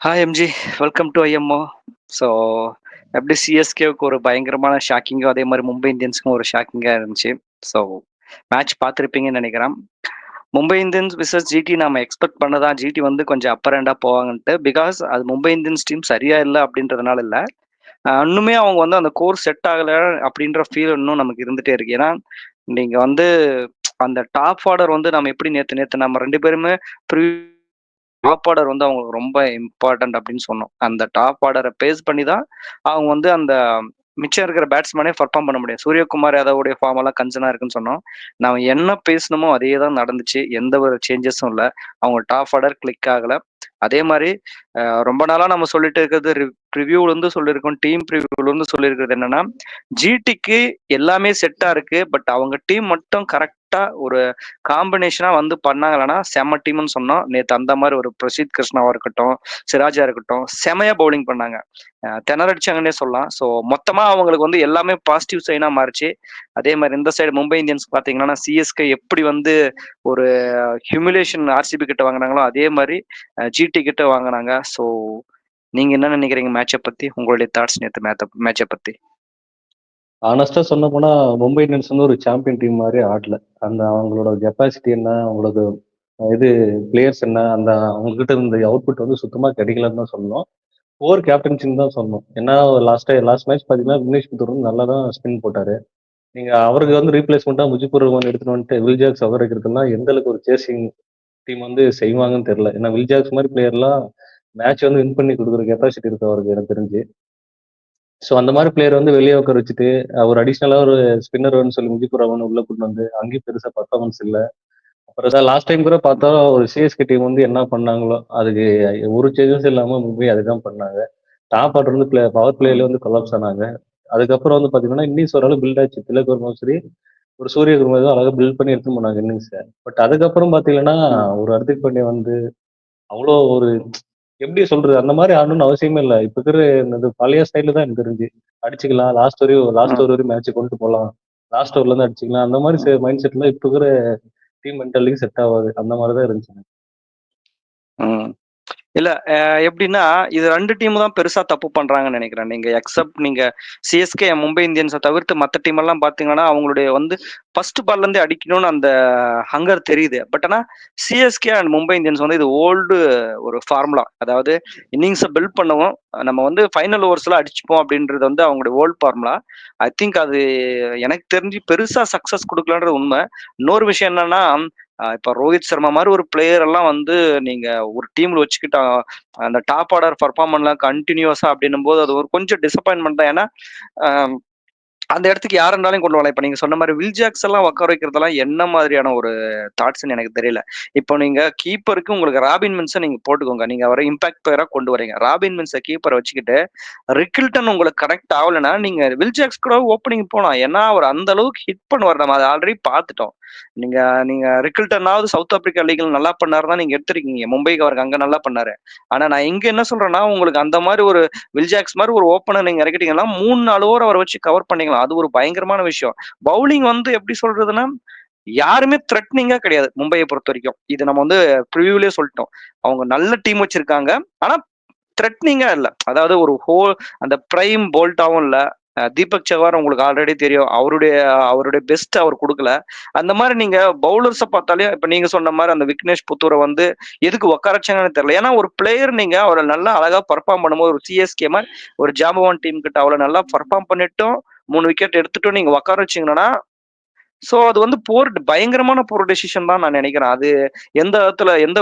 Hi MG, welcome to IMO. So எப்படி சிஎஸ்கேவுக்கு ஒரு பயங்கரமான ஷாக்கிங்கோ, அதே மாதிரி மும்பை இந்தியன்ஸுக்கும் ஒரு ஷாக்கிங்காக இருந்துச்சு. ஸோ மேட்ச் பார்த்துருப்பீங்கன்னு நினைக்கிறேன். மும்பை இந்தியன்ஸ் விசஸ் ஜிடி நம்ம எக்ஸ்பெக்ட் பண்ணதான் ஜிடி வந்து கொஞ்சம் அப்பர் ஹேண்டாக போவாங்கன்ட்டு. பிகாஸ் அது மும்பை இந்தியன்ஸ் டீம் சரியா இல்லை அப்படின்றதுனால இல்லை, இன்னுமே அவங்க வந்து அந்த கோர் செட் ஆகலை அப்படின்ற ஃபீல் இன்னும் நமக்கு இருந்துகிட்டே இருக்கு. ஏன்னா நீங்கள் வந்து அந்த டாப் ஆர்டர் வந்து நம்ம எப்படி நேற்று நேற்று நம்ம ரெண்டு பேருமே டாப் ஆர்டர் வந்து அவங்களுக்கு ரொம்ப இம்பார்ட்டன்ட் அப்படின்னு சொன்னோம். அந்த டாப் ஆர்டரை பேஸ் பண்ணி தான் அவங்க வந்து அந்த மிச்சம் இருக்கிற பேட்ஸ்மேனே பர்ஃபார்ம் பண்ண முடியும். சூரியகுமார் யாதவுடைய ஃபார்ம் எல்லாம் கன்சர்னா இருக்குன்னு சொன்னோம். நம்ம என்ன பேசணுமோ அதே தான் நடந்துச்சு. எந்த ஒரு சேஞ்சஸும் இல்லை. அவங்க டாப் ஆர்டர் கிளிக் ஆகலை. அதே மாதிரி ரொம்ப நாளா நம்ம சொல்லிட்டு இருக்கிறது, ரிவ்யூல இருந்து சொல்லியிருக்கோம், டீம் ப்ரிவியூல இருந்து சொல்லியிருக்கிறது என்னன்னா, ஜிடிக்கு எல்லாமே செட்டா இருக்கு. பட் அவங்க டீம் மட்டும் கரெக்டா ஒரு காம்பினேஷனா வந்து பண்ணாங்கன்னா செம்ம டீம்னு சொன்னோம். நேற்று அந்த மாதிரி ஒரு பிரசித் கிருஷ்ணாவா இருக்கட்டும், சிராஜா இருக்கட்டும், செமையா பவுலிங் பண்ணாங்க. திணறடிச்சாங்கன்னே சொல்லலாம். ஸோ மொத்தமா அவங்களுக்கு வந்து எல்லாமே பாசிட்டிவ் சைனா மாறிச்சு. அதே மாதிரி இந்த சைடு மும்பை இந்தியன்ஸ் பாத்தீங்கன்னா, சிஎஸ்கே எப்படி வந்து ஒரு ஹியூமிலேஷன் ஆர்சிபி கிட்ட வாங்கினாங்களோ அதே மாதிரி ஜிடி கிட்ட வாங்கினாங்க. ஸோ நீங்க என்ன நினைக்கிறீங்க மேட்சை பத்தி? உங்களுடைய தாட்ஸ் நேற்று மேட்சை பத்தி? ஆனஸ்டா சொல்ல போனா மும்பை இந்தியன்ஸ் வந்து ஒரு சாம்பியன் டீம் மாதிரி ஆடல. அந்த அவங்களோட கெப்பாசிட்டி என்ன, அவங்களோட இது பிளேயர்ஸ் என்ன, அந்த அவங்ககிட்ட இருந்த அவுட்புட் வந்து சுத்தமா கிடைக்கலன்னு தான் சொல்லணும். ஓவர் கேப்டன்சின்னு தான் சொல்லணும். ஏன்னா லாஸ்ட் மேட்ச் பாத்தீங்கன்னா விக்னேஷ் புத்தூர் வந்து நல்லா தான் ஸ்பின் போட்டாரு. நீங்க அவருக்கு வந்து ரீப்ளேஸ்மெண்ட்டா முஜிபுர் ரஹ்மான் எடுத்துட்டு வந்துட்டு வில்ஜாக்ஸ் அவர் இருக்கிறதுலாம் எந்த அளவுக்கு ஒரு சேசிங் டீம் வந்து செய்வாங்கன்னு தெரியல. ஏன்னா வில்ஜாக்ஸ் மாதிரி பிளேயர்லாம் மேட்ச் வந்து வின் பண்ணி கொடுக்குற கெப்பாசிட்டி இருக்கு அவருக்கு, எனக்கு தெரிஞ்சு. ஸோ அந்த மாதிரி பிளேயர் வந்து வெளியே உட்கார வச்சுட்டு ஒரு அடிஷ்னலாக ஒரு ஸ்பின்னர்னு சொல்லி முஜிபுர் ரஹ்மான் உள்ள கொண்டு வந்து அங்கேயும் பெருசாக பர்ஃபார்மன்ஸ் இல்லை. அப்புறம் தான் லாஸ்ட் டைம் கூட பார்த்தா ஒரு சிஎஸ்கே டீம் வந்து என்ன பண்ணாங்களோ அதுக்கு ஒரு சேஞ்சஸ் இல்லாமல் மும்பை அதுதான் பண்ணாங்க. டாப் ஆர்டர் வந்து பவர் பிளேல வந்து கொலாப்ஸ் ஆனாங்க. அதுக்கப்புறம் வந்து பார்த்தீங்கன்னா இன்னிங்ஸ் ஓரளவு பில்ட் ஆச்சு. திலக் வர்மாவும் சரி, ஒரு சூரியகுமார் தான் அழகாக பில்ட் பண்ணி எடுத்து போனாங்க இன்னிங்ஸை. பட் அதுக்கப்புறம் பார்த்தீங்கன்னா ஒரு ஹர்திக் பாண்டியா வந்து அவ்வளோ ஒரு எப்படி சொல்றது, அந்த மாதிரி ஆடணும்னு அவசியமே இல்லை. இப்ப இருக்கிற இந்த பழைய ஸ்டைல தான் எனக்கு தெரிஞ்சு அடிச்சுக்கலாம், லாஸ்ட் ஓவர் வரையும் மேட்ச் கொண்டு போகலாம், லாஸ்ட் ஓவர்ல இருந்து அடிச்சுக்கலாம், அந்த மாதிரி மைண்ட் செட்ல இப்ப இருக்கிற டீம் மென்டாலிட்டி செட் ஆகாது. அந்த மாதிரி தான் இருந்துச்சு. இல்ல எப்படின்னா, இது 2 டீம் தான் பெருசா தப்பு பண்றாங்கன்னு நினைக்கிறேன். நீங்க எக்ஸப்ட் நீங்க சிஎஸ்கே, மும்பை இந்தியன்ஸை தவிர்த்து மற்ற டீம் எல்லாம் பாத்தீங்கன்னா, அவங்களுடைய வந்து ஃபர்ஸ்ட் பால்ல இருந்தே அடிக்கணும்னு அந்த ஹங்கர் தெரியுது. பட் ஆனா சிஎஸ்கே அண்ட் மும்பை இந்தியன்ஸ் வந்து இது ஓல்டு ஒரு ஃபார்முலா. அதாவது இன்னிங்ஸை பில்ட் பண்ணுவோம், நம்ம வந்து ஃபைனல் ஓவர்ஸ்ல அடிச்சுப்போம் அப்படின்றது வந்து அவங்களுடைய ஓல்டு ஃபார்முலா. ஐ திங்க் அது எனக்கு தெரிஞ்சு பெருசா சக்சஸ் கொடுக்கலன்றது உண்மை. இன்னொரு விஷயம் என்னன்னா, இப்ப ரோஹித் சர்மா மாதிரி ஒரு பிளேயர் எல்லாம் வந்து நீங்க ஒரு டீம்ல வச்சுக்கிட்டா அந்த டாப் ஆர்டர் பர்ஃபார்ம் பண்ணலாம் கண்டினியூஸா அப்படின்னும் போது அது ஒரு கொஞ்சம் டிசப்பாயின்மெண்ட் தான். ஏன்னா அந்த இடத்துக்கு யார் இருந்தாலும் கொண்டு வரலாம். இப்ப நீங்க சொன்ன மாதிரி வில்ஜாக்ஸ் எல்லாம் உட்கார வைக்கிறதெல்லாம் என்ன மாதிரியான ஒரு தாட்ஸ்ன்னு எனக்கு தெரியல. இப்போ நீங்க கீப்பருக்கு உங்களுக்கு ராபின் மின்ஸை நீங்க போட்டுக்கோங்க. நீங்க அவரை இம்பாக்ட் பிளேயரா கொண்டு வரீங்க. ராபின் மின்ஸை கீப்பரை வச்சுக்கிட்டு ரிக்கில்டன் உங்களுக்கு கனெக்ட் ஆகலைன்னா நீங்க வில்ஜாக்ஸ் கூட ஓப்பனிங் போலாம். ஏன்னா அவர் அந்த அளவுக்கு ஹிட் பண்ணுவார். நம்ம அதை ஆல்ரெடி பார்த்துட்டோம். நீங்க நீங்க ரிக்கில்டனாவது சவுத் ஆப்பிரிக்கா லீக்ல நல்லா பண்ணாருதான் நீங்க எடுத்திருக்கீங்க. மும்பைக்கு அவருக்கு அங்க நல்லா பண்ணாரு. ஆனா நான் இங்க என்ன சொல்றேன்னா, உங்களுக்கு அந்த மாதிரி ஒரு வில்ஜாக்ஸ் மாதிரி ஒரு ஓப்பனர் நீங்க இறக்கிட்டீங்கன்னா 3-4 ஓவர் அவரை வச்சு கவர் பண்ணிக்கலாம். அது ஒரு பயங்கரமான விஷயம். பவுலிங் வந்து எப்படி சொல்றதுன்னா, யாருமே த்ரெட்னிங்கா கிடையாது மும்பையை பொறுத்த வரைக்கும். இது நம்ம வந்து ப்ரிவியூலயே சொல்லிட்டோம். அவங்க நல்ல டீம் வச்சிருக்காங்க, ஆனா த்ரெட்னிங்கா இல்ல. அதாவது ஒரு அந்த பிரைம் போல்ட்டாவும் இல்ல. தீபக் சவார் உங்களுக்கு ஆல்ரெடி தெரியும். அவருடைய பெஸ்ட் அவர் கொடுக்கல. அந்த மாதிரி நீங்க பவுலர்ஸை பார்த்தாலே இப்ப நீங்க சொன்ன மாதிரி அந்த விக்னேஷ் புத்தூரை வந்து எதுக்கு உட்காரச்சாங்கன்னு தெரியல. ஏன்னா ஒரு பிளேயர் நீங்க அவரை நல்லா அழகா பர்ஃபார்ம் பண்ணும்போது, ஒரு சிஎஸ்கே மாதிரி ஒரு ஜாம்பவான் டீம் கிட்ட அவளை நல்லா பர்ஃபார்ம் பண்ணிட்டும் 3 விக்கெட் எடுத்துட்டும் நீங்க உட்கார வச்சீங்கன்னா, சோ அது வந்து பயங்கரமான போர் டெசிஷன் தான் நான் நினைக்கிறேன். அது எந்த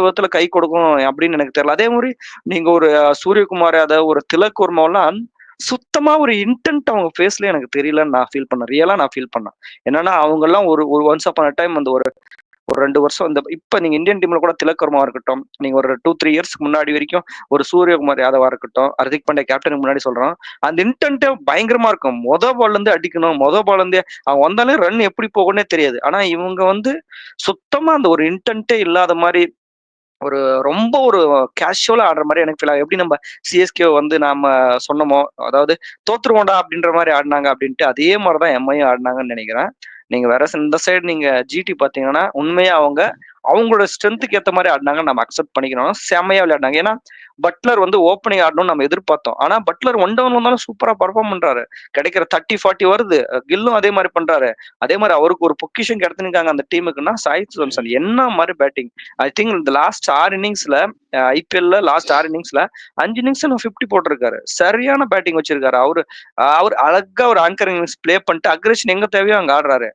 விதத்துல கை கொடுக்கும் அப்படின்னு எனக்கு தெரியல. அதே மாதிரி நீங்க ஒரு சூரியகுமார் யாதவ், ஒரு திலக் வர்மாவெல்லாம் சுத்தமா ஒரு இன்டென்ட் அவங்க ஃபேஸ்ல எனக்கு தெரியலன்னு நான் ஃபீல் பண்ணேன். ரியலா நான் ஃபீல் பண்ணேன். என்னன்னா அவங்க எல்லாம் ஒரு ஒன்ஸ் அப்பான் டைம் அந்த ஒரு 2 வருஷம் இப்ப நீங்க இந்தியன் டீம்ல கூட திலக் வர்மாவா இருக்கட்டும், நீங்க ஒரு 2-3 இயர்ஸ்க்கு முன்னாடி வரைக்கும் ஒரு சூரியகுமார் யாதவா இருக்கட்டும், ஹர்திக் பாண்டியா கேப்டனுக்கு முன்னாடி சொல்றோம், அந்த இன்டென்ட்டே பயங்கரமா இருக்கும். பால்ல இருந்து அடிக்கணும், பால்ல இருந்து அவன் வந்தாலே ரன் எப்படி போகும்னே தெரியாது. ஆனா இவங்க வந்து சுத்தமா அந்த ஒரு இன்டென்ட்டே இல்லாத மாதிரி ஒரு ரொம்ப ஒரு கேஷுவலா ஆடுற மாதிரி எனக்கு ஃபீல் ஆகும். எப்படி நம்ம சிஎஸ்கே வந்து நாம சொன்னோமோ, அதாவது தோத்துருவோண்டா அப்படின்ற மாதிரி ஆடினாங்க அப்படின்ட்டு, அதே மாதிரிதான் எம்ஐயும் ஆடினாங்கன்னு நினைக்கிறேன். நீங்க வேற இந்த சைடு நீங்க ஜிடி பாத்தீங்கன்னா உண்மையா அவங்க அவங்களோட ஸ்ட்ரென்த்துக்கு ஏத்த மாதிரி ஆடினாங்க, நம்ம அக்செப்ட் பண்ணிக்கணும். செம்மையா விளையாடினாங்க. ஏன்னா பட்லர் வந்து ஓப்பனிங் ஆடணும்னு நம்ம எதிர்பார்த்தோம். ஆனா பட்லர் ஒன் டவுன் வந்தாலும் சூப்பரா பெர்ஃபார்ம் பண்றாரு. கிடைக்கிற 30, 40 வருது. கில்லும் அதே மாதிரி பண்றாரு. அதே மாதிரி அவருக்கு ஒரு பொக்கிஷம் கிடைச்சிருக்காங்க அந்த டீமுக்குன்னா, சாய் சுதர்சன் என்ன மாதிரி பேட்டிங். ஐ திங்க் இந்த லாஸ்ட் 6 இன்னிங்ஸ்ல ஐபிஎல்ல லாஸ்ட் 6 இன்னிங்ஸ்ல 5 இன்னிங்ஸ்ல 50 போட்டிருக்காரு. சரியான பேட்டிங் வச்சிருக்காரு. அவர் அழகா ஒரு ஆங்கர் இன்னிங்ஸ் பிளே பண்ணிட்டு அக்ரெஷன் எங்க தேவையோ அங்க ஆடுறாரு.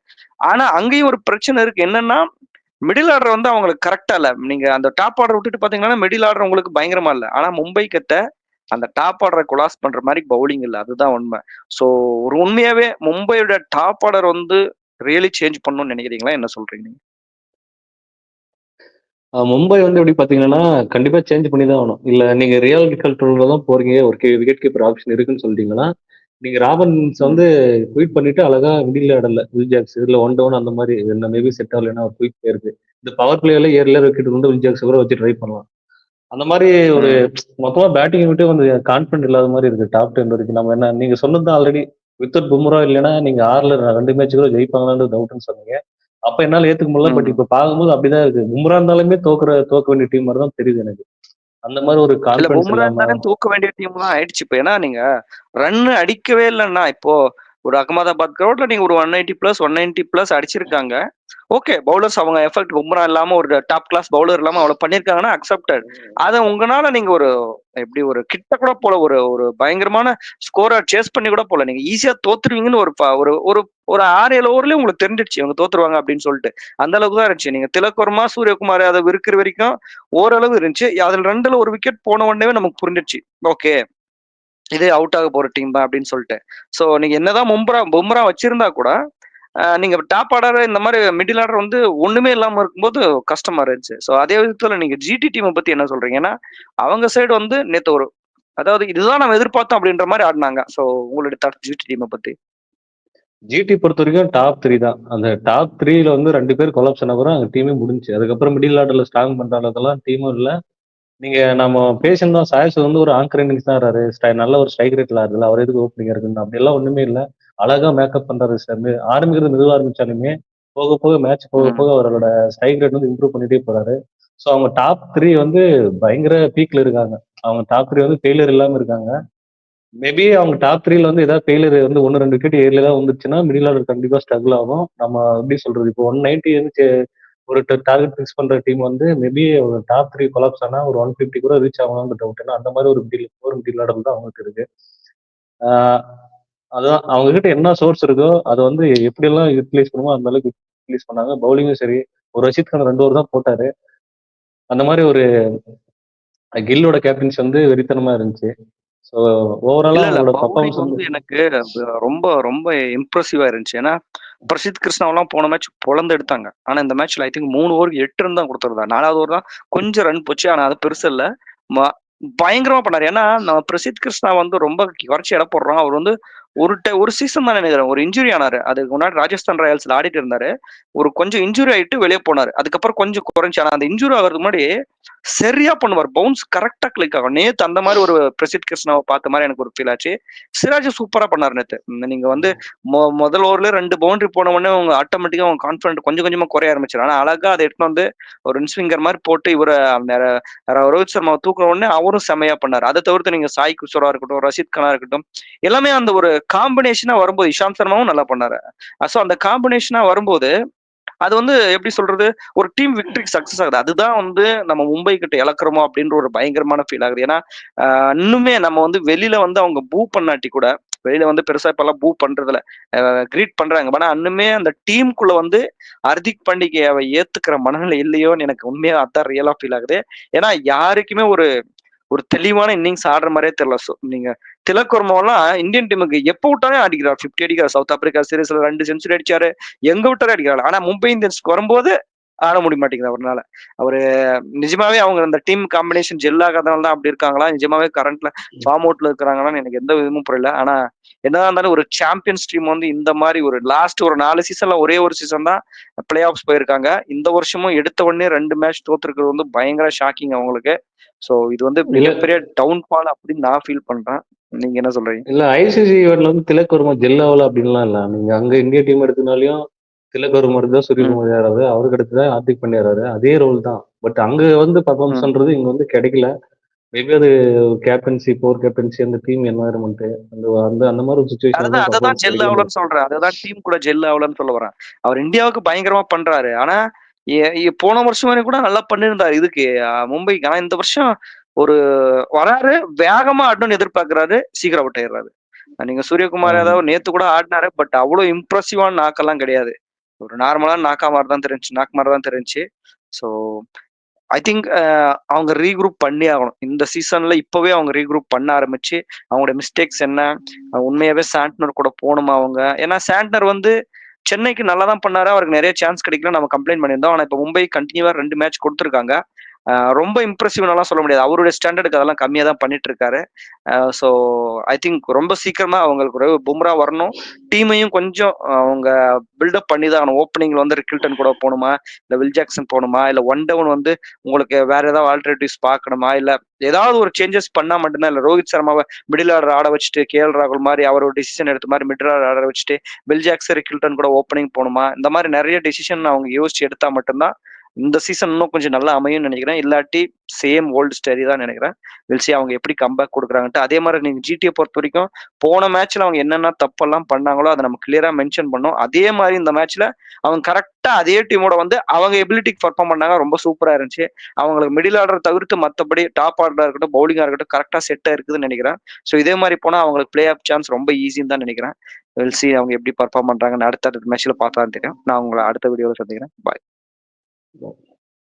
ஆனா அங்கேயும் ஒரு பிரச்சனை இருக்கு. என்னன்னா மிடில் ஆர்டர் வந்து அவங்களுக்கு கரெக்டா இல்ல. நீங்க அந்த டாப் ஆர்டர் விட்டுட்டு பாத்தீங்கன்னா மிடில் ஆர்டர் உங்களுக்கு பயங்கரமா இல்ல. ஆனா மும்பை கிட்ட அந்த டாப் ஆர்டரை கொலாஸ் பண்ற மாதிரி பவுலிங் இல்ல. அதுதான் உண்மை. சோ ஒரு உண்மையாவே மும்பையோட டாப் ஆர்டர் வந்து ரியலி சேஞ்ச் பண்ணணும்னு நினைக்கிறீங்களா? என்ன சொல்றீங்க நீங்க? மும்பை வந்து எப்படி பாத்தீங்கன்னா கண்டிப்பா சேஞ்ச் பண்ணி தான் ஆகணும். இல்ல நீங்க ரியல் கல்ட்ரோல்ல தான் போறீங்க, ஒரு விக்கெட் கீப்பர் ஆப்ஷன் இருக்குன்னு சொல்லிட்டீங்கன்னா, நீங்க ராபன்ஸ் ம். வந்து குயிட் பண்ணிட்டு அழகா மிடில் ஆடல வில் ஜாக்ஸ் இதுல ஒன் டவுன் அந்த மாதிரி மேபி செட் ஆகலைன்னா ஒரு குயிக் இருக்கு. இந்த பவர் பிளேல ஏர்ல விக்கெட் வந்து வில் ஜாக்ஸ் கூட வச்சு ட்ரை பண்ணலாம். அந்த மாதிரி ஒரு ம். மொத்தமா பேட்டிங் விட்டு கொஞ்சம் கான்பிடன்ட் இல்லாத மாதிரி இருக்கு டாப் 10 வரைக்கும். நம்ம என்ன நீங்க சொன்னது ஆல்ரெடி வித்தவுட் பும்ரா இல்லைன்னா நீங்க 6ல 2 மேட்ச் கூட ஜெயிப்பாங்களான்னு டவுட்னு சொன்னீங்க. அப்ப என்னால ஏத்துக்க முடியல. பட் ம். இப்ப பார்க்கும்போது அப்படிதான் இருக்கு. பும்ரா இருந்தாலுமே தோக்க வேண்டிய டீம் மாதிரி தான் தெரியுது எனக்கு. அந்த மாதிரி ஒரு இல்ல கான்பிடன்ஸ் பும்ரா இல்லாம. இருந்தாலே தூக்க வேண்டிய டீம் தான் ஆயிடுச்சு இப்ப. ஏன்னா நீங்க ரன் அடிக்கவே இல்லைன்னா இப்போ ஒரு அகமதாபாத் கிரௌட்ல நீங்க ஒரு 190+190+ அடிச்சிருக்காங்க. ஓகே, பவுலர்ஸ் அவங்க எஃபெக்ட் பும்ரா இல்லாம ஒரு டாப் கிளாஸ் பவுலர் இல்லாம அவ்வளவு பண்ணிருக்காங்கன்னா அக்செப்டட். அத உங்களால நீங்க ஒரு எப்படி ஒரு கிட்ட கூட போல ஒரு ஒரு பயங்கரமான ஸ்கோரை சேஸ் பண்ணி கூட போல. நீங்க ஈஸியா தோத்துருவீங்கன்னு ஒரு ஒரு ஒரு 6-7 ஓவர்லயே உங்களுக்கு தெரிஞ்சிடுச்சு இவங்க தோத்துருவாங்க அப்படின்னு சொல்லிட்டு. அந்த அளவுக்கு தான் இருந்துச்சு. நீங்க திலக் வர்மா, சூரியகுமார் அதை இருக்கிற வரைக்கும் ஓரளவு இருந்துச்சு. அதுல 2ல ஒரு விக்கெட் போன உடனே நமக்கு புரிஞ்சிடுச்சு. ஓகே, இது அவுட் ஆக போற டீம் தான் அப்படின்னு சொல்லிட்டு. சோ நீங்க என்னதான் பும்ரா வச்சிருந்தா கூட நீங்க டாப் ஆர்டர் இந்த மாதிரி மிடில் ஆர்டர் வந்து ஒண்ணுமே இல்லாம இருக்கும்போது கஷ்டமா இருந்துச்சு. சோ அதே விதத்துல நீங்க ஜிடி டீமை பத்தி என்ன சொல்றீங்க? ஏன்னா அவங்க சைடு வந்து நேத்து ஒரு அதாவது இதுதான் நம்ம எதிர்பார்த்தோம் அப்படின்ற மாதிரி ஆடினாங்க. சோ உங்களுடைய ஜிடி டீமை பத்தி. ஜிடி பொறுத்த வரைக்கும் டாப் 3 தான். அந்த டாப் 3ல வந்து 2 பேர் கொலாப்ஸ் ஆன அப்புறம் அங்க டீமே முடிஞ்சு. அதுக்கப்புறம் மிடில் ஆர்டர்ல ஸ்ட்ராங் பண்ற அளவுக்குலாம் டீமும் இல்ல. நீங்க நம்ம பேசியிருந்தோம் சாயஸ் வந்து ஒரு ஆங்கர் இன்னிங்ஸ் தான் ஆடுறாரு. நல்ல ஒரு ஸ்ட்ரைக் ரேட்ல ஆடுறதுல அவர் எதுக்கு ஓப்பனிங் இருக்குன்னு அப்படியெல்லாம் ஒண்ணுமே இல்ல. அழகா மேக்கப் பண்றாரு சார். ஆரம்பிக்கிறது மெதுவா ஆரம்பிச்சாலுமே போக போக மேட்ச் போக ம். போக அவரோட ஸ்ட்ரைக் ரேட் வந்து இம்ப்ரூவ் பண்ணிட்டே போறாரு. ஸோ அவங்க டாப் 3 வந்து பயங்கர பீக்ல இருக்காங்க. அவங்க டாப் 3 வந்து ஃபெயிலியர் இல்லாம இருக்காங்க. மேபி அவங்க டாப் 3ல வந்து ஏதாவது ஃபெயிலியர் வந்து 1, 2 விக்கெட் ஏர்ல தான் வந்துருச்சுன்னா மிடில் ஆர்டர் கண்டிப்பா ஸ்ட்ரகிள் ஆகும். நம்ம எப்படி சொல்றது இப்போ 190 வந்து ஒரு டார்கெட் ஃபிக்ஸ் பண்ற டீம் வந்து மேபி ஒரு டாப் 3 கொலாப்ஸ் ஆனா ஒரு 150 கூட ரீச் ஆகலாம்னு டவுட். ஏன்னா அந்த மாதிரி ஒரு மிடில் ஆர்டர் தான் அவங்களுக்கு இருக்கு. ஆஹ் அதான் அவங்க கிட்ட என்ன சோர்ஸ் இருக்கோ அதை வந்து எப்படியெல்லாம் யூட்டிலைஸ் பண்ணுமோ அந்த அளவுக்கு யூட்டிலைஸ் பண்ணாங்க. பவுலிங்கும் சரி, ஒரு ரஷீத் கான் 2 ஓவர் தான் போட்டாரு. அந்த மாதிரி ஒரு கில்லோட கேப்டன்ஸ் வந்து வெறித்தனமா இருந்துச்சு. ஸோ ஓவராலா இல்ல அவங்களோட பவுலிங் பர்ஃபார்மன்ஸ் வந்து வந்து எனக்கு ரொம்ப ரொம்ப இம்ப்ரெசிவா இருந்துச்சு. ஏன்னா பிரசித் கிருஷ்ணாவெல்லாம் போன மேட்ச் பொழந்து எடுத்தாங்க. ஆனா இந்த மேட்ச்ல ஐ திங்க் 3 ஓவருக்கு 8 ரன் தான் கொடுத்திருந்தாங்க. 4வது ஓவர் தான் கொஞ்சம் ரன் போச்சு. ஆனா அது பெருசு இல்ல. பயங்கரமா பண்ணாரு. ஏன்னா நம்ம பிரசித் கிருஷ்ணா வந்து ரொம்ப குறைச்சி எடை போடுறோம். அவர் வந்து ஒரு சீசன் தான் நினைக்கிறேன். ஒரு இன்ஜுரி ஆனாரு. அதுக்கு முன்னாடி ராஜஸ்தான் ராயல்ஸ்ல ஆடிட்டு இருந்தாரு. ஒரு கொஞ்சம் இன்ஜுரி ஆயிட்டு வெளியே போனாரு. அதுக்கப்புறம் கொஞ்சம் குறைஞ்சு. ஆனா அந்த இன்ஜுரி ஆகிறதுக்கு முன்னாடி சரியா பண்ணுவார். பவுன்ஸ் கரெக்டா கிளிக் ஆகும். நேத்து அந்த மாதிரி ஒரு பிரசித் கிருஷ்ணாவை பார்த்த மாதிரி எனக்கு ஒரு ஃபீல் ஆச்சு. சிராஜ் சூப்பரா பண்ணாரு நேத்து. நீங்க வந்து முதல் ஓவர்ல 2 பவுண்டரி போன உடனே அவங்க ஆட்டோமேட்டிக்கா அவங்க கான்பிடன்ட் கொஞ்சம் கொஞ்சமா குறைய ஆரம்பிச்சிடும். ஆனா அழகா அதை எடுத்து வந்து ஒரு இன்ஸ்விங்கர் மாதிரி போட்டு இவரை ரோஹித் சர்மாவை தூக்குற உடனே அவரும் செமையா பண்ணாரு. அதை தவிர்த்து நீங்க சாய் கிஷோரா இருக்கட்டும், ரஷீத் கானா இருக்கட்டும், எல்லாமே அந்த ஒரு காம்பினேஷனா வரும்போது இஷாந்த் சர்மாவும் நல்லா பண்ணாரு. சோ அந்த காம்பினேஷனா வரும்போது அது வந்து எப்படி சொல்றது, ஒரு டீம் விக்டரிக்கு சக்சஸ் ஆகுது. அதுதான் வந்து நம்ம மும்பை கிட்ட இழக்கிறோமோ அப்படின்ற ஒரு பயங்கரமான ஃபீல் ஆகுது. ஏன்னா இன்னுமே நம்ம வந்து வெளியில வந்து அவங்க பூ பண்ணாட்டி கூட வெளியில வந்து பெருசா இப்பெல்லாம் பூ பண்றதுல கிரீட் பண்றாங்க. ஆனா இன்னுமே அந்த டீமுக்குள்ள வந்து ஹர்திக் பாண்டியாவை ஏத்துக்கிற மனநிலை இல்லையோன்னு எனக்கு உண்மையா அதான் ரியலா ஃபீல் ஆகுது. ஏன்னா யாருக்குமே ஒரு ஒரு தெளிவான இன்னிங்ஸ் ஆடுற மாதிரியே தெரியல. நீங்க திலக் வர்மாவெல்லாம் இந்தியன் டீமுக்கு எப்ப விட்டாலே அடிக்கிறார். 50 அடிக்கிறார். சவுத் ஆப்பிரிக்கா சீரீஸ்ல 2 செஞ்சுரி அடிச்சாரு. எங்க விட்டாலே அடிக்கிறாரு. ஆனா மும்பை இந்தியன்ஸ்க்கு வரும்போது ஆட முடிய மாட்டேங்குது அவரால. அவரு நிஜமாவே அவங்க அந்த டீம் காம்பினேஷன் ஜெல் ஆகாதனால தான் அப்படி இருக்காங்களா? நிஜமாவே கரண்ட்ல ஃபார்ம் அவுட்ல இருக்கிறாங்களான்னு எனக்கு எந்த விதமும் புரியல. ஆனா என்னதான் இருந்தாலும் ஒரு சாம்பியன்ஸ் டீம் வந்து இந்த மாதிரி ஒரு லாஸ்ட் ஒரு 4 சீசன்ல ஒரே ஒரு சீசன் தான் பிளே ஆஃப்ஸ் போயிருக்காங்க. இந்த வருஷமும் எடுத்த உடனே 2 மேட்ச் தோத்துருக்கிறது வந்து பயங்கர ஷாக்கிங் அவங்களுக்கு. சோ இது வந்து இல்ல மிகப்பெரிய டவுன்ஃபால் அப்படின்னு நான் ஃபீல் பண்றேன். நீங்க என்ன சொல்றீங்க? இல்ல ஐசிசி ஈவெண்ட்ல வந்து திலக் வர்மா ஜெல் ஆகல அப்படின்லாம் இல்ல. நீங்க அங்க இந்திய டீம் எடுத்தனாலையும் திலக் ஒரு மாதிரி தான் ம், சூரியகுமார் யாதவ், அவருக்கு அடுத்து தான் ஹார்திக் பாண்டியா வராரு. அதே ரோல் தான். பட் அங்க வந்து பர்ஃபார்மன்ஸ் ம். பண்றது இங்க வந்து கிடைக்கல. மேபி அது கேப்டன்சி, கோர் கேப்டன்சி, அந்த டீம் என்வாயர்மெண்ட், அந்த அந்த அந்த மாதிரி ஒரு சுச்சுவேஷன்ல அதுதான் தான் அததான் பர்ஃபார்மன்ஸ் ஜெல் கிடைக்கல. ஆகலன்னு சொல்றேன். அதுதான் டீம் கூட ஜெல் ஆகலன்னு சொல்ல வரேன். அவர் இந்தியாவுக்கு பயங்கரமா பண்றாரு. ஆனா போன வருஷம் வரையும் கூட நல்லா பண்ணியிருந்தாரு இதுக்கு மும்பைக்கு. ஆனா இந்த வருஷம் ஒரு வராரு, வேகமா ஆடணும்னு எதிர்பார்க்கிறாரு, சீக்கிரம் அவுட் ஆயிடுறாரு. நீங்க சூரியகுமார் ஆமா. யாதவ் நேத்து கூட ஆடினாரு, பட் அவ்வளவு இம்ப்ரெசிவான நாக்கெல்லாம் கிடையாது. ஒரு நார்மலான நாக்கா மாதிரி தான் தெரிஞ்சுச்சு, நாக்கு மாதிரி தான் தெரிஞ்சுச்சு. ஸோ ஐ திங்க் அவங்க ரீக்ரூப் பண்ணி ஆகணும். இந்த சீசன்ல இப்பவே அவங்க ரீக்ரூப் பண்ண ஆரம்பிச்சு, அவங்களோட மிஸ்டேக்ஸ் என்ன, உண்மையாவே சாண்ட்னர் கூட போகணுமா அவங்க? ஏன்னா சாண்ட்னர் வந்து சென்னைக்கு நல்லா தான் பண்ணாரு. அவருக்கு நிறைய சான்ஸ் கிடைக்கல. நம்ம கம்ப்ளைண்ட் பண்ணியிருந்தோம். ஆனா இப்ப மும்பை கண்டினியூவா 2 மேட்ச் கொடுத்துருக்காங்க. ரொம்ப இம்ப்ரெசிவ்னலாம் சொல்ல முடியாது. அவருடைய ஸ்டாண்டர்டுக்கு அதெல்லாம் கம்மியா தான் பண்ணிட்டு இருக்காரு. ஸோ ஐ திங்க் ரொம்ப சீக்கிரமா அவங்களுக்கு ஒரு பும்ரா வரணும். டீமையும் கொஞ்சம் அவங்க பில்டப் பண்ணி தான் ஆகணும். ஓப்பனிங்ல வந்து ரிக்கில்டன் கூட போகணுமா, இல்ல வில் ஜாக்சன் போகணுமா, இல்ல ஒன் டவுன் வந்து உங்களுக்கு வேற ஏதாவது ஆல்டர்னேட்டிவ்ஸ் பார்க்கணுமா, இல்ல ஏதாவது ஒரு சேஞ்சஸ் பண்ணா மட்டும்தான். இல்ல ரோஹித் சர்மாவை மிடில் ஆர்டர் ஆட வச்சுட்டு, கேஎல் ராகுல் மாதிரி அவர் ஒரு டிசிஷன் எடுத்த மாதிரி மிடில் ஆர்டர் ஆட வச்சுட்டு, வில் ஜாக்சன் ரிக்கில்டன் கூட ஓப்பனிங் போகணுமா, இந்த மாதிரி நிறைய டிசிஷன் அவங்க யோசிச்சு எடுத்தா மட்டும்தான் இந்த சீசன் இன்னும் கொஞ்சம் நல்லா அமையும்னு நினைக்கிறேன். இல்லாட்டி சேம் ஓல்டு ஸ்டோரி தான் நினைக்கிறேன். வில் அவங்க எப்படி கம்பேக் கொடுக்குறாங்கன்ட்டு. அதே மாதிரி நீங்க ஜிடிஏ பொறுத்த வரைக்கும் போன மேட்ச்ல அவங்க என்னென்ன தப்பெல்லாம் பண்ணாங்களோ அதை நம்ம கிளியரா மென்ஷன் பண்ணோம். அதே மாதிரி இந்த மேட்ச்ல அவங்க கரெக்டா அதே டீமோட வந்து அவங்க எபிலிட்டிக்கு பர்ஃபார்ம் பண்ணாங்க. ரொம்ப சூப்பரா இருந்துச்சு. அவங்களுக்கு மிடில் ஆர்டர் தவிர்த்து மற்றபடி டாப் ஆர்டரா இருக்கட்டும், பவுலிங்கா இருக்கட்டும் கரெக்டா செட்டா இருக்குதுன்னு நினைக்கிறேன். ஸோ இதே மாதிரி போனா அவங்களுக்கு பிளே ஆஃப் சான்ஸ் ரொம்ப ஈஸின்னு தான் நினைக்கிறேன். வில் அவங்க எப்படி பர்ஃபார்ம் பண்றாங்கன்னு அடுத்த மேட்ச்ல பார்த்தா தெரியும். நான் உங்களை அடுத்த வீடியோவில் சந்திக்கிறேன். பாய்.